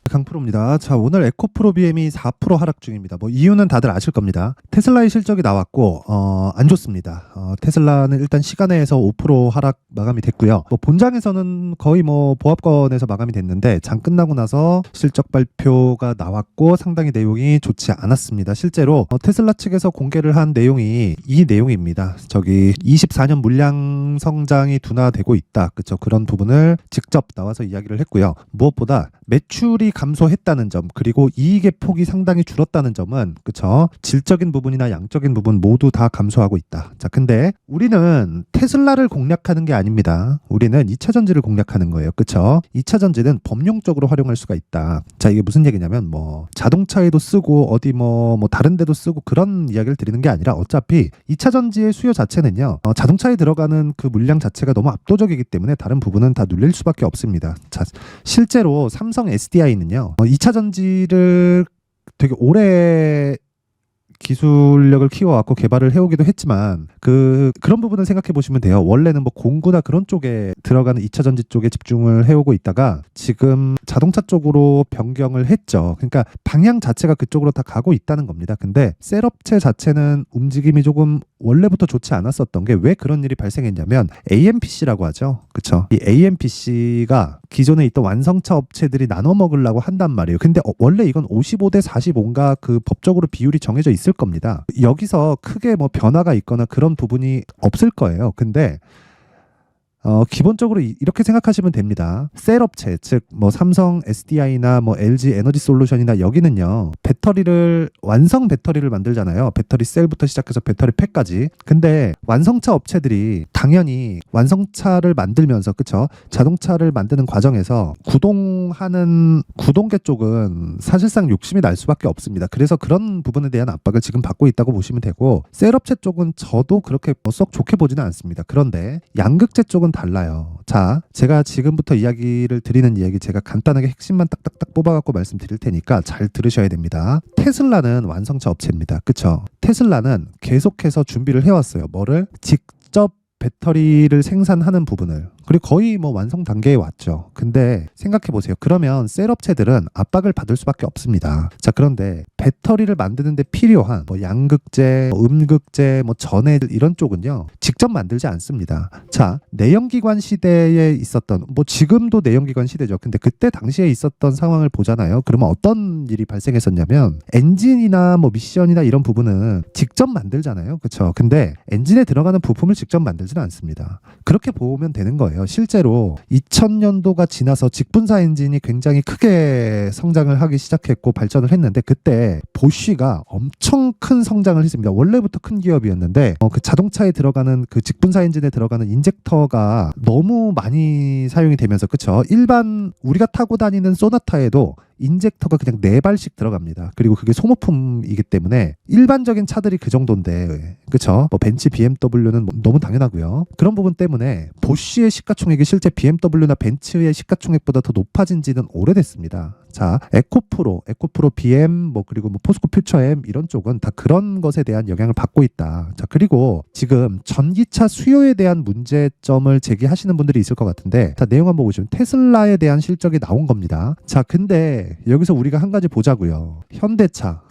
강프로입니다. 자, 오늘 에코프로 BM이 4% 하락 중입니다. 뭐 이유는 다들 아실 겁니다. 테슬라의 실적이 나왔고 안 좋습니다. 테슬라는 일단 시간외에서 5% 하락 마감이 됐고요. 뭐 본장에서는 거의 뭐 보합권에서 마감이 됐는데 장 끝나고 나서 실적 발표가 나왔고 상당히 내용이 좋지 않았습니다. 실제로 테슬라 측에서 공개를 한 내용이 이 내용입니다. 저기 24년 물량 성장이 둔화되고 있다. 그렇죠? 그런 부분을 직접 나와서 이야기를 했고요. 무엇보다 매출이 감소했다는 점, 그리고 이익의 폭이 상당히 줄었다는 점은, 그쵸, 질적인 부분이나 양적인 부분 모두 다 감소하고 있다. 자, 근데 우리는 테슬라를 공략하는 게 아닙니다. 우리는 2차 전지를 공략하는 거예요. 그쵸? 2차 전지는 범용적으로 활용할 수가 있다. 자, 이게 무슨 얘기냐면 뭐 자동차에도 쓰고 어디 뭐 다른 데도 쓰고 그런 이야기를 드리는 게 아니라, 어차피 2차 전지의 수요 자체는요, 자동차에 들어가는 그 물량 자체가 너무 압도적이기 때문에 다른 부분은 다 눌릴 수밖에 없습니다. 자, 실제로 삼성 SDI는요, 2차 전지를 되게 오래 기술력을 키워왔고 개발을 해오기도 했지만 그런 부분을 생각해 보시면 돼요. 원래는 뭐 공구나 그런 쪽에 들어가는 2차 전지 쪽에 집중을 해오고 있다가 지금 자동차 쪽으로 변경을 했죠. 그러니까 방향 자체가 그쪽으로 다 가고 있다는 겁니다. 근데 셀업체 자체는 움직임이 조금 원래부터 좋지 않았었던 게, 왜 그런 일이 발생했냐면 AMPC라고 하죠. 그쵸? 이 AMPC가 기존에 있던 완성차 업체들이 나눠 먹으려고 한단 말이에요. 근데 원래 이건 55대 45인가 그 법적으로 비율이 정해져 있을 겁니다. 여기서 크게 뭐 변화가 있거나 그런 부분이 없을 거예요. 근데 기본적으로 이렇게 생각하시면 됩니다. 셀업체, 즉 뭐 삼성 SDI나 뭐 LG 에너지 솔루션이나 여기는요, 배터리를, 완성 배터리를 만들잖아요. 배터리 셀부터 시작해서 배터리 팩까지. 근데 완성차 업체들이 당연히 완성차를 만들면서, 그쵸, 자동차를 만드는 과정에서 구동하는 구동계 쪽은 사실상 욕심이 날 수밖에 없습니다. 그래서 그런 부분에 대한 압박을 지금 받고 있다고 보시면 되고, 셀업체 쪽은 저도 그렇게 썩 좋게 보지는 않습니다. 그런데 양극재 쪽은 달라요. 자, 제가 지금부터 이야기를 드리는 이야기, 제가 간단하게 핵심만 딱딱딱 뽑아갖고 말씀드릴 테니까 잘 들으셔야 됩니다. 테슬라는 완성차 업체입니다. 그쵸? 테슬라는 계속해서 준비를 해왔어요. 뭐를? 직접 배터리를 생산하는 부분을. 그리고 거의 뭐 완성 단계에 왔죠. 근데 생각해 보세요. 그러면 셀업체들은 압박을 받을 수밖에 없습니다. 자, 그런데 배터리를 만드는데 필요한 뭐 양극재, 음극재, 뭐 전해, 이런 쪽은요, 직접 만들지 않습니다. 자, 내연기관 시대에 있었던, 뭐 지금도 내연기관 시대죠. 근데 그때 당시에 있었던 상황을 보잖아요. 그러면 어떤 일이 발생했었냐면, 엔진이나 뭐 미션이나 이런 부분은 직접 만들잖아요. 그렇죠? 근데 엔진에 들어가는 부품을 직접 만들지는 않습니다. 그렇게 보면 되는 거예요. 실제로 2000년도가 지나서 직분사 엔진이 굉장히 크게 성장을 하기 시작했고 발전을 했는데, 그때 보쉬가 엄청 큰 성장을 했습니다. 원래부터 큰 기업이었는데 그 자동차에 들어가는 그 직분사 엔진에 들어가는 인젝터가 너무 많이 사용이 되면서, 그쵸, 일반 우리가 타고 다니는 소나타에도 인젝터가 그냥 4발씩 들어갑니다. 그리고 그게 소모품이기 때문에 일반적인 차들이 그 정도인데, 그쵸? 뭐 벤츠, BMW는 뭐 너무 당연하고요. 그런 부분 때문에 보쉬의 시가총액이 실제 BMW나 벤츠의 시가총액보다 더 높아진 지는 오래됐습니다. 자, 에코프로 BM, 뭐 그리고 뭐 포스코 퓨처엠, 이런 쪽은 다 그런 것에 대한 영향을 받고 있다. 자, 그리고 지금 전기차 수요에 대한 문제점을 제기하시는 분들이 있을 것 같은데, 자, 내용 한번 보시면 테슬라에 대한 실적이 나온 겁니다. 자, 근데 여기서 우리가 한 가지 보자고요. 현대차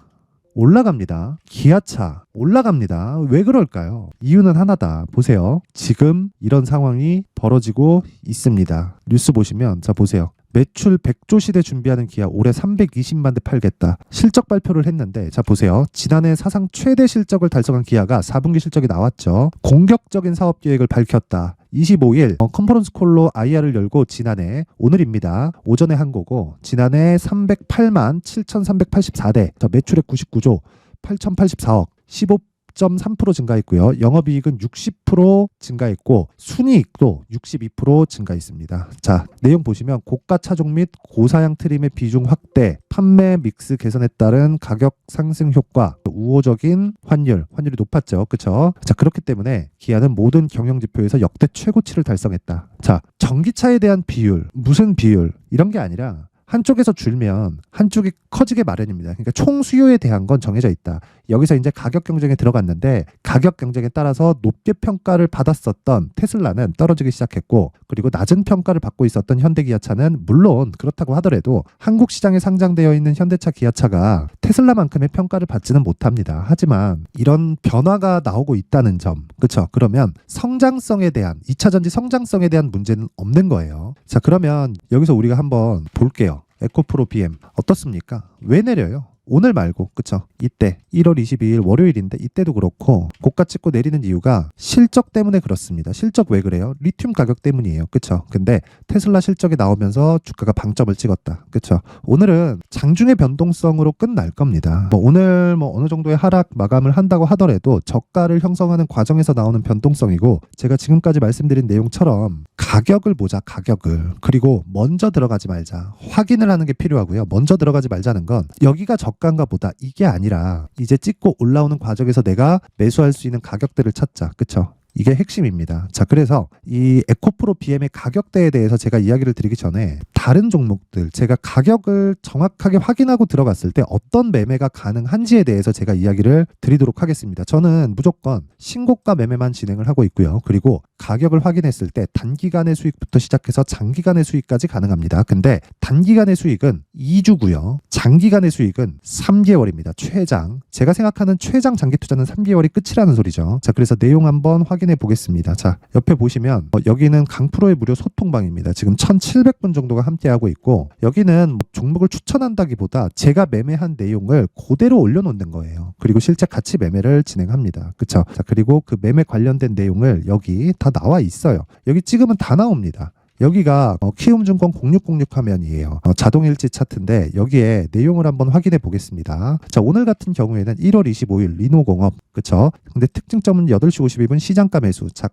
올라갑니다. 기아차 올라갑니다. 왜 그럴까요? 이유는 하나다. 보세요. 지금 이런 상황이 벌어지고 있습니다. 뉴스 보시면, 자, 보세요. 매출 100조 시대 준비하는 기아 올해 320만 대 팔겠다. 실적 발표를 했는데, 자, 보세요. 지난해 사상 최대 실적을 달성한 기아가 4분기 실적이 나왔죠. 공격적인 사업 계획을 밝혔다. 25일 컨퍼런스 콜로 IR을 열고, 지난해, 오늘입니다, 오전에 한 거고, 지난해 308만 7,384대, 매출액 99조 8,084억, 15.3% 증가했고요. 영업이익은 60% 증가했고, 순이익도 62% 증가했습니다. 자, 내용 보시면 고가 차종 및 고사양 트림의 비중 확대, 판매 믹스 개선에 따른 가격 상승 효과, 우호적인 환율이 높았죠. 그쵸? 자, 그렇기 때문에 기아는 모든 경영 지표에서 역대 최고치를 달성했다. 자, 전기차에 대한 비율, 무슨 비율, 이런 게 아니라 한쪽에서 줄면 한쪽이 커지게 마련입니다. 그러니까 총 수요에 대한 건 정해져 있다. 여기서 이제 가격 경쟁에 들어갔는데 가격 경쟁에 따라서 높게 평가를 받았었던 테슬라는 떨어지기 시작했고, 그리고 낮은 평가를 받고 있었던 현대기아차는 물론 그렇다고 하더라도 한국 시장에 상장되어 있는 현대차, 기아차가 테슬라만큼의 평가를 받지는 못합니다. 하지만 이런 변화가 나오고 있다는 점, 그렇죠? 그러면 성장성에 대한 2차 전지 성장성에 대한 문제는 없는 거예요. 자, 그러면 여기서 우리가 한번 볼게요. 에코프로 BM 어떻습니까? 왜 내려요? 오늘 말고, 그쵸? 이때 1월 22일 월요일인데 이때도 그렇고 고가 찍고 내리는 이유가 실적 때문에 그렇습니다. 실적 왜 그래요? 리튬 가격 때문이에요. 그쵸? 근데 테슬라 실적이 나오면서 주가가 방점을 찍었다. 그쵸? 오늘은 장중의 변동성으로 끝날 겁니다. 오늘 어느 정도의 하락 마감을 한다고 하더라도 저가를 형성하는 과정에서 나오는 변동성이고, 제가 지금까지 말씀드린 내용처럼 가격을 보자, 가격을. 그리고 먼저 들어가지 말자. 확인을 하는 게 필요하고요. 먼저 들어가지 말자는 건 여기가 저가인가 보다, 이게 아니라 이제 찍고 올라오는 과정에서 내가 매수할 수 있는 가격대를 찾자. 그쵸? 이게 핵심입니다. 자, 그래서 이 에코프로 BM의 가격대에 대해서 제가 이야기를 드리기 전에 다른 종목들, 제가 가격을 정확하게 확인하고 들어갔을 때 어떤 매매가 가능한지에 대해서 제가 이야기를 드리도록 하겠습니다. 저는 무조건 신고가 매매만 진행을 하고 있고요. 그리고 가격을 확인했을 때 단기간의 수익부터 시작해서 장기간의 수익까지 가능합니다. 근데 단기간의 수익은 2주고요. 장기간의 수익은 3개월입니다. 최장. 제가 생각하는 최장 장기 투자는 3개월이 끝이라는 소리죠. 자, 그래서 내용 한번 확인해 보겠습니다. 자, 옆에 보시면 여기는 강프로의 무료 소통방입니다. 지금 1700분 정도가 함께하고 있고, 여기는 종목을 추천한다기보다 제가 매매한 내용을 그대로 올려놓는 거예요. 그리고 실제 같이 매매를 진행합니다. 그쵸? 자, 그리고 그 매매 관련된 내용을 여기 다 나와 있어요. 여기 찍으면 다 나옵니다. 여기가 키움증권 0606 화면이에요. 자동일지 차트인데 여기에 내용을 한번 확인해 보겠습니다. 자, 오늘 같은 경우에는 1월 25일 리노공업, 그쵸? 근데 특징점은 8시 52분 시장가 매수. 자,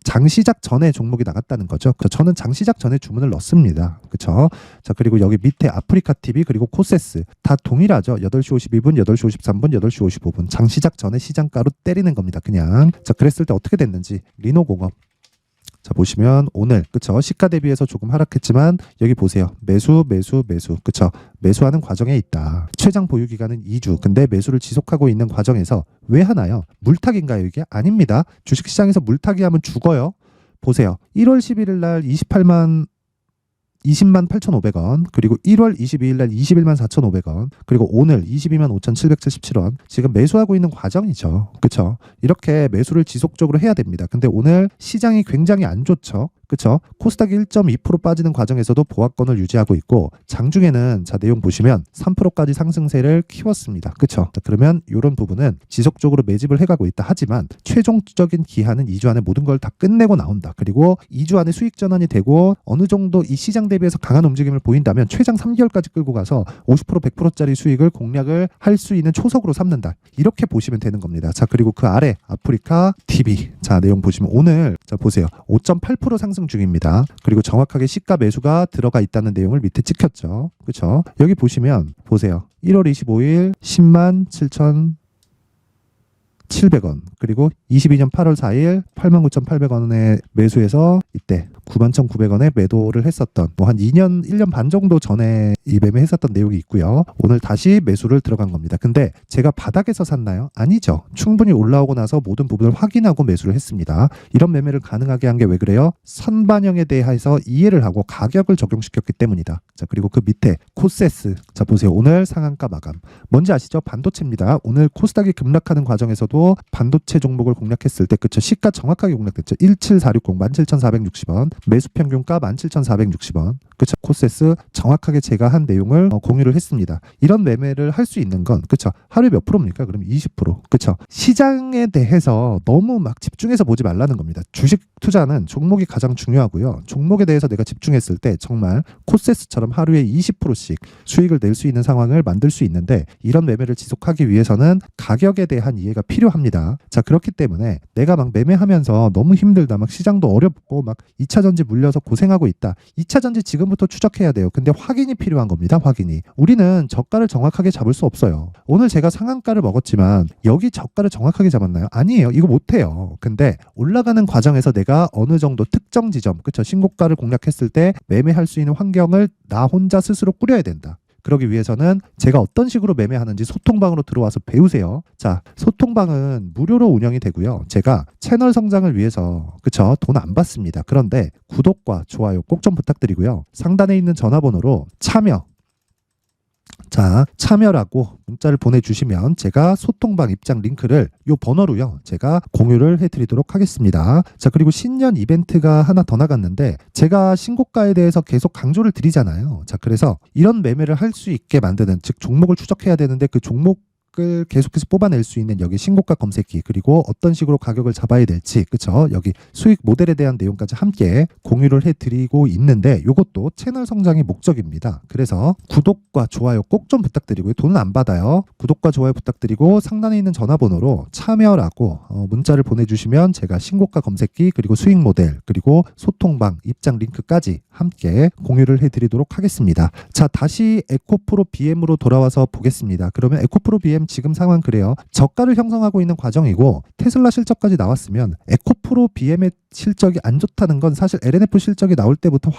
장시작 전에 종목이 나갔다는 거죠. 저는 장시작 전에 주문을 넣습니다. 그쵸? 자, 그리고 여기 밑에 아프리카 TV 그리고 코세스 다 동일하죠. 8시 52분, 8시 53분, 8시 55분. 장시작 전에 시장가로 때리는 겁니다. 그냥. 자, 그랬을 때 어떻게 됐는지 리노공업. 자, 보시면 오늘, 그쵸? 시가 대비해서 조금 하락했지만 여기 보세요. 매수, 그쵸? 매수하는 과정에 있다. 최장 보유 기간은 2주. 근데 매수를 지속하고 있는 과정에서 왜 하나요? 물타기인가요, 이게? 아닙니다. 주식시장에서 물타기 하면 죽어요. 보세요. 1월 11일 날 20만 8,500원, 그리고 1월 22일 날 21만 4,500원, 그리고 오늘 22만 5,777원. 지금 매수하고 있는 과정이죠. 그쵸? 이렇게 매수를 지속적으로 해야 됩니다. 근데 오늘 시장이 굉장히 안 좋죠. 그쵸? 코스닥이 1.2% 빠지는 과정에서도 보합권을 유지하고 있고, 장중에는 자, 내용 보시면 3%까지 상승세를 키웠습니다. 그쵸? 자, 그러면 이런 부분은 지속적으로 매집을 해가고 있다. 하지만 최종적인 기한은 2주 안에 모든 걸 다 끝내고 나온다. 그리고 2주 안에 수익 전환이 되고 어느 정도 이 시장 대비해서 강한 움직임을 보인다면 최장 3개월까지 끌고 가서 50% 100%짜리 수익을 공략을 할 수 있는 초석으로 삼는다. 이렇게 보시면 되는 겁니다. 자, 그리고 그 아래 아프리카 TV. 자, 내용 보시면 오늘 자, 보세요. 5.8% 상승 중입니다. 그리고 정확하게 시가 매수가 들어가 있다는 내용을 밑에 찍혔죠. 그렇죠? 여기 보시면 보세요. 1월 25일 10만 7,700원, 그리고 22년 8월 4일 89,800원에 매수해서 이때 91,900원에 매도를 했었던 한 2년 1년 반 정도 전에 이 매매했었던 내용이 있고요. 오늘 다시 매수를 들어간 겁니다. 근데 제가 바닥에서 샀나요? 아니죠. 충분히 올라오고 나서 모든 부분을 확인하고 매수를 했습니다. 이런 매매를 가능하게 한 게 왜 그래요? 선반영에 대해서 이해를 하고 가격을 적용시켰기 때문이다. 자, 그리고 그 밑에 코세스. 자, 보세요. 오늘 상한가 마감. 뭔지 아시죠? 반도체입니다. 오늘 코스닥이 급락하는 과정에서도 반도체 종목을 공략했을 때, 그쵸? 시가 정확하게 공략됐죠. 17460, 17,460원. 매수 평균가 17,460원. 그쵸? 코세스 정확하게 제가 한 내용을 공유를 했습니다. 이런 매매를 할 수 있는 건, 그쵸? 하루에 몇 프로입니까? 그럼 20%. 그쵸? 시장에 대해서 너무 막 집중해서 보지 말라는 겁니다. 주식 투자는 종목이 가장 중요하고요. 종목에 대해서 내가 집중했을 때 정말 코세스처럼 하루에 20%씩 수익을 낼 수 있는 상황을 만들 수 있는데, 이런 매매를 지속하기 위해서는 가격에 대한 이해가 필요합니다. 자, 그렇기 때문에 내가 막 매매하면서 너무 힘들다, 막 시장도 어렵고 막 2차 전지 물려서 고생하고 있다. 2차 전지 지금 지금부터 추적해야 돼요. 근데 확인이 필요한 겁니다. 확인이. 우리는 저가를 정확하게 잡을 수 없어요. 오늘 제가 상한가를 먹었지만 여기 저가를 정확하게 잡았나요? 아니에요. 이거 못해요. 근데 올라가는 과정에서 내가 어느 정도 특정 지점, 그쵸? 신고가를 공략했을 때 매매할 수 있는 환경을 나 혼자 스스로 꾸려야 된다. 그러기 위해서는 제가 어떤 식으로 매매하는지 소통방으로 들어와서 배우세요. 자, 소통방은 무료로 운영이 되고요. 제가 채널 성장을 위해서 그쵸? 돈 안 받습니다. 그런데 구독과 좋아요 꼭 좀 부탁드리고요. 상단에 있는 전화번호로 참여라고 문자를 보내주시면 제가 소통방 입장 링크를 요 번호로요 제가 공유를 해드리도록 하겠습니다. 자, 그리고 신년 이벤트가 하나 더 나갔는데 제가 신고가에 대해서 계속 강조를 드리잖아요. 자, 그래서 이런 매매를 할 수 있게 만드는, 즉 종목을 추적해야 되는데 그 종목을 계속해서 뽑아낼 수 있는 여기 신고가 검색기, 그리고 어떤 식으로 가격을 잡아야 될지, 그쵸? 여기 수익 모델에 대한 내용까지 함께 공유를 해드리고 있는데 요것도 채널 성장의 목적입니다. 그래서 구독과 좋아요 꼭 좀 부탁드리고요. 돈은 안 받아요. 구독과 좋아요 부탁드리고 상단에 있는 전화번호로 참여라고 문자를 보내주시면 제가 신고가 검색기, 그리고 수익 모델, 그리고 소통방 입장 링크까지 함께 공유를 해드리도록 하겠습니다. 자, 다시 에코프로 BM으로 돌아와서 보겠습니다. 그러면 에코프로 BM 지금 상황 그래요. 저가를 형성하고 있는 과정이고 테슬라 실적까지 나왔으면 에코프로 BM의 실적이 안 좋다는 건 사실 LNF 실적이 나올 때부터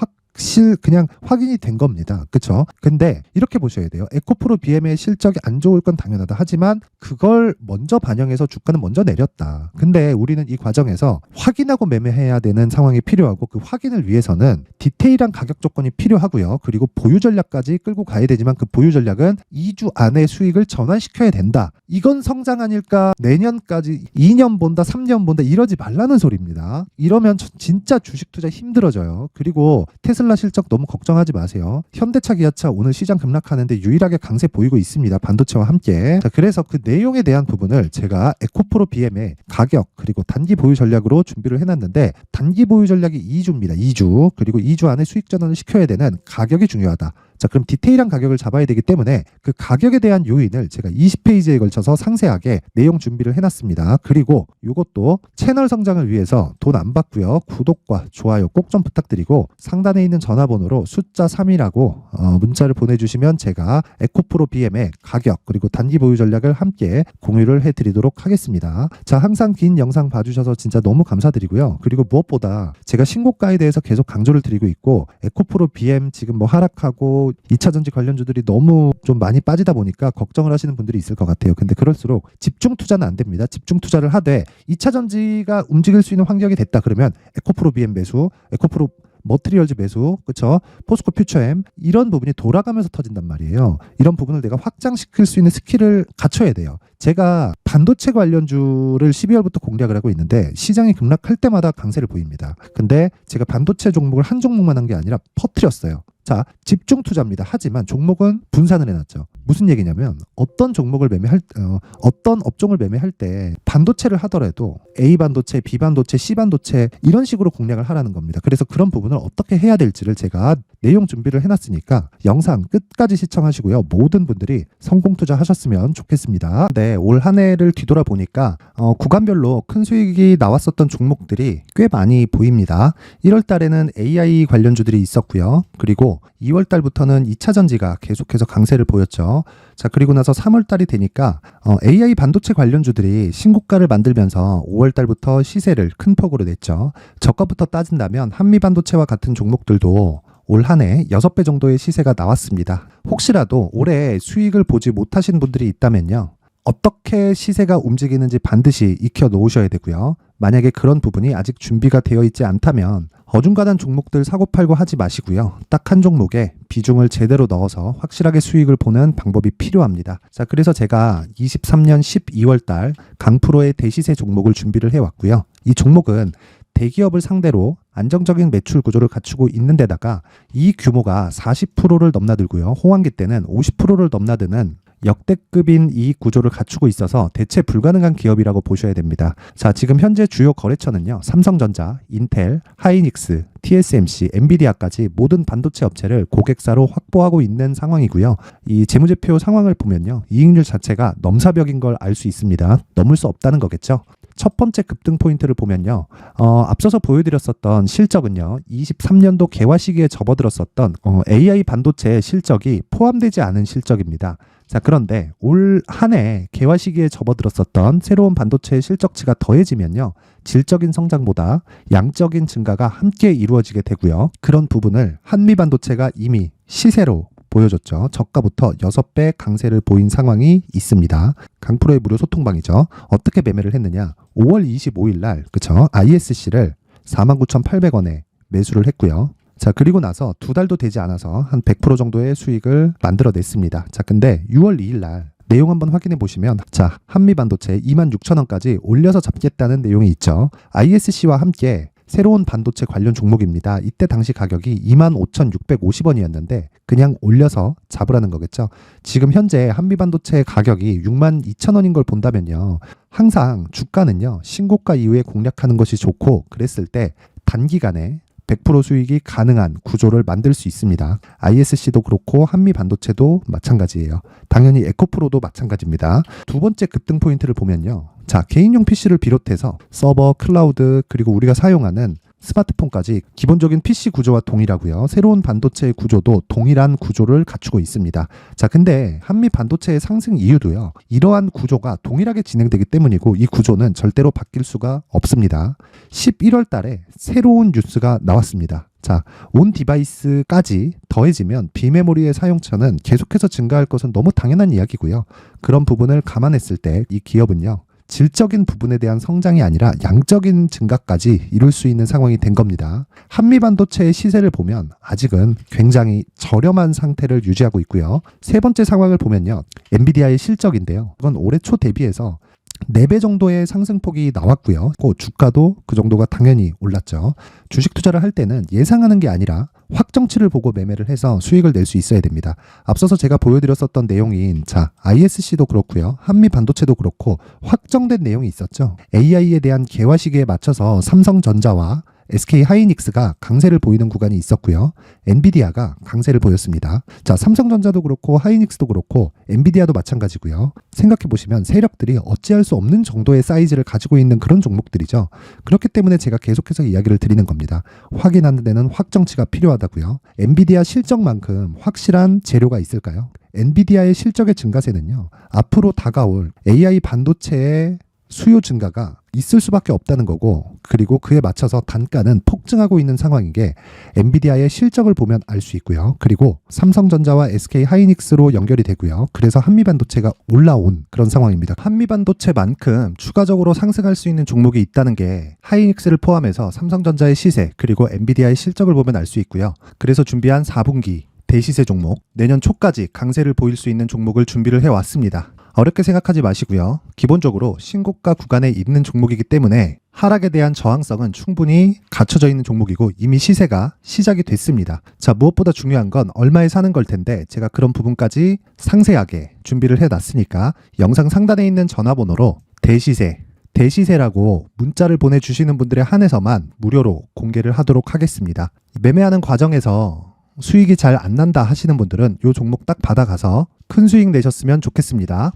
그냥 확인이 된 겁니다. 그쵸? 근데 이렇게 보셔야 돼요. 에코프로 BM의 실적이 안 좋을 건 당연하다. 하지만 그걸 먼저 반영해서 주가는 먼저 내렸다. 근데 우리는 이 과정에서 확인하고 매매해야 되는 상황이 필요하고 그 확인을 위해서는 디테일한 가격 조건이 필요하고요. 그리고 보유 전략까지 끌고 가야 되지만 그 보유 전략은 2주 안에 수익을 전환시켜야 된다. 이건 성장 아닐까? 내년까지 2년 본다, 3년 본다 이러지 말라는 소리입니다. 이러면 진짜 주식 투자 힘들어져요. 그리고 테슬라 실적 너무 걱정하지 마세요. 현대차, 기아차 오늘 시장 급락하는데 유일하게 강세 보이고 있습니다. 반도체와 함께. 자, 그래서 그 내용에 대한 부분을 제가 에코프로 BM의 가격 그리고 단기 보유 전략으로 준비를 해놨는데 단기 보유 전략이 2주입니다. 2주. 그리고 2주 안에 수익 전환을 시켜야 되는 가격이 중요하다. 자, 그럼 디테일한 가격을 잡아야 되기 때문에 그 가격에 대한 요인을 제가 20페이지에 걸쳐서 상세하게 내용 준비를 해놨습니다. 그리고 이것도 채널 성장을 위해서 돈 안 받고요. 구독과 좋아요 꼭 좀 부탁드리고 상단에 있는 전화번호로 숫자 3이라고 문자를 보내주시면 제가 에코프로 BM의 가격 그리고 단기 보유 전략을 함께 공유를 해드리도록 하겠습니다. 자, 항상 긴 영상 봐주셔서 진짜 너무 감사드리고요. 그리고 무엇보다 제가 신고가에 대해서 계속 강조를 드리고 있고 에코프로 BM 지금 뭐 하락하고 2차전지 관련주들이 너무 좀 많이 빠지다 보니까 걱정을 하시는 분들이 있을 것 같아요. 근데 그럴수록 집중 투자는 안 됩니다. 집중 투자를 하되 2차전지가 움직일 수 있는 환경이 됐다 그러면 에코프로 BM 매수, 에코프로 머트리얼즈 매수, 그쵸? 포스코 퓨처엠 이런 부분이 돌아가면서 터진단 말이에요. 이런 부분을 내가 확장시킬 수 있는 스킬을 갖춰야 돼요. 제가 반도체 관련주를 12월부터 공략을 하고 있는데 시장이 급락할 때마다 강세를 보입니다. 근데 제가 반도체 종목을 한 종목만 한 게 아니라 퍼뜨렸어요. 자, 집중 투자입니다. 하지만 종목은 분산을 해놨죠. 무슨 얘기냐면 어떤 종목을 어떤 업종을 매매할 때 반도체를 하더라도 A 반도체, B 반도체, C 반도체 이런 식으로 공략을 하라는 겁니다. 그래서 그런 부분을 어떻게 해야 될지를 제가 내용 준비를 해놨으니까 영상 끝까지 시청하시고요. 모든 분들이 성공 투자하셨으면 좋겠습니다. 네, 올 한 해를 뒤돌아보니까 구간별로 큰 수익이 나왔었던 종목들이 꽤 많이 보입니다. 1월 달에는 AI 관련주들이 있었고요. 그리고 2월 달부터는 2차 전지가 계속해서 강세를 보였죠. 자, 그리고 나서 3월 달이 되니까 AI 반도체 관련주들이 신고가를 만들면서 5월 달부터 시세를 큰 폭으로 냈죠. 저가부터 따진다면 한미 반도체와 같은 종목들도 올 한 해 6배 정도의 시세가 나왔습니다. 혹시라도 올해 수익을 보지 못하신 분들이 있다면요. 어떻게 시세가 움직이는지 반드시 익혀 놓으셔야 되고요. 만약에 그런 부분이 아직 준비가 되어 있지 않다면 어중간한 종목들 사고팔고 하지 마시고요. 딱 한 종목에 비중을 제대로 넣어서 확실하게 수익을 보는 방법이 필요합니다. 자, 그래서 제가 23년 12월 달 강프로의 대시세 종목을 준비를 해왔고요. 이 종목은 대기업을 상대로 안정적인 매출 구조를 갖추고 있는 데다가 이 규모가 40%를 넘나들고요. 호황기 때는 50%를 넘나드는 역대급인 이익 구조를 갖추고 있어서 대체 불가능한 기업이라고 보셔야 됩니다. 자, 지금 현재 주요 거래처는요. 삼성전자, 인텔, 하이닉스, TSMC, 엔비디아까지 모든 반도체 업체를 고객사로 확보하고 있는 상황이고요. 이 재무제표 상황을 보면요. 이익률 자체가 넘사벽인 걸 알 수 있습니다. 넘을 수 없다는 거겠죠. 첫 번째 급등 포인트를 보면요. 앞서서 보여드렸었던 실적은요. 23년도 개화 시기에 접어들었었던 AI 반도체의 실적이 포함되지 않은 실적입니다. 자, 그런데 올 한 해 개화 시기에 접어들었었던 새로운 반도체의 실적치가 더해지면요. 질적인 성장보다 양적인 증가가 함께 이루어지게 되고요. 그런 부분을 한미반도체가 이미 시세로 보여줬죠. 저가부터 6배 강세를 보인 상황이 있습니다. 강프로의 무료 소통방이죠. 어떻게 매매를 했느냐. 5월 25일 날 그쵸? ISC를 49,800원에 매수를 했고요. 자, 그리고 나서 2달도 되지 않아서 한 100% 정도의 수익을 만들어냈습니다. 자, 근데 6월 2일 날 내용 한번 확인해 보시면 자, 한미반도체 26,000원까지 올려서 잡겠다는 내용이 있죠. ISC와 함께 새로운 반도체 관련 종목입니다. 이때 당시 가격이 25,650원이었는데 그냥 올려서 잡으라는 거겠죠. 지금 현재 한미반도체 가격이 62,000원인 걸 본다면요. 항상 주가는요. 신고가 이후에 공략하는 것이 좋고 그랬을 때 단기간에 100% 수익이 가능한 구조를 만들 수 있습니다. ISC도 그렇고 한미반도체도 마찬가지예요. 당연히 에코프로도 마찬가지입니다. 두 번째 급등 포인트를 보면요. 자, 개인용 PC를 비롯해서 서버, 클라우드, 그리고 우리가 사용하는 스마트폰까지 기본적인 PC 구조와 동일하고요. 새로운 반도체의 구조도 동일한 구조를 갖추고 있습니다. 자, 근데 한미 반도체의 상승 이유도요. 이러한 구조가 동일하게 진행되기 때문이고 이 구조는 절대로 바뀔 수가 없습니다. 11월 달에 새로운 뉴스가 나왔습니다. 자, 온 디바이스까지 더해지면 비메모리의 사용처는 계속해서 증가할 것은 너무 당연한 이야기고요. 그런 부분을 감안했을 때 이 기업은요. 질적인 부분에 대한 성장이 아니라 양적인 증가까지 이룰 수 있는 상황이 된 겁니다. 한미반도체의 시세를 보면 아직은 굉장히 저렴한 상태를 유지하고 있고요. 세 번째 상황을 보면요. 엔비디아의 실적인데요. 이건 올해 초 대비해서 4배 정도의 상승폭이 나왔고요. 그 주가도 그 정도가 당연히 올랐죠. 주식 투자를 할 때는 예상하는 게 아니라 확정치를 보고 매매를 해서 수익을 낼 수 있어야 됩니다. 앞서서 제가 보여드렸었던 내용인 자, ISC도 그렇고요. 한미 반도체도 그렇고 확정된 내용이 있었죠. AI에 대한 개화 시기에 맞춰서 삼성전자와 SK 하이닉스가 강세를 보이는 구간이 있었고요. 엔비디아가 강세를 보였습니다. 자, 삼성전자도 그렇고 하이닉스도 그렇고 엔비디아도 마찬가지고요. 생각해 보시면 세력들이 어찌할 수 없는 정도의 사이즈를 가지고 있는 그런 종목들이죠. 그렇기 때문에 제가 계속해서 이야기를 드리는 겁니다. 확인하는 데는 확정치가 필요하다고요. 엔비디아 실적만큼 확실한 재료가 있을까요? 엔비디아의 실적의 증가세는요. 앞으로 다가올 AI 반도체의 수요 증가가 있을 수밖에 없다는 거고 그리고 그에 맞춰서 단가는 폭증하고 있는 상황인 게 엔비디아의 실적을 보면 알 수 있고요. 그리고 삼성전자와 SK 하이닉스로 연결이 되고요. 그래서 한미반도체가 올라온 그런 상황입니다. 한미반도체만큼 추가적으로 상승할 수 있는 종목이 있다는 게 하이닉스를 포함해서 삼성전자의 시세 그리고 엔비디아의 실적을 보면 알 수 있고요. 그래서 준비한 4분기 대시세 종목 내년 초까지 강세를 보일 수 있는 종목을 준비를 해왔습니다. 어렵게 생각하지 마시고요. 기본적으로 신고가 구간에 있는 종목이기 때문에 하락에 대한 저항성은 충분히 갖춰져 있는 종목이고 이미 시세가 시작이 됐습니다. 자, 무엇보다 중요한 건 얼마에 사는 걸 텐데 제가 그런 부분까지 상세하게 준비를 해놨으니까 영상 상단에 있는 전화번호로 대시세라고 문자를 보내주시는 분들에 한해서만 무료로 공개를 하도록 하겠습니다. 매매하는 과정에서 수익이 잘 안 난다 하시는 분들은 이 종목 딱 받아가서 큰 수익 내셨으면 좋겠습니다.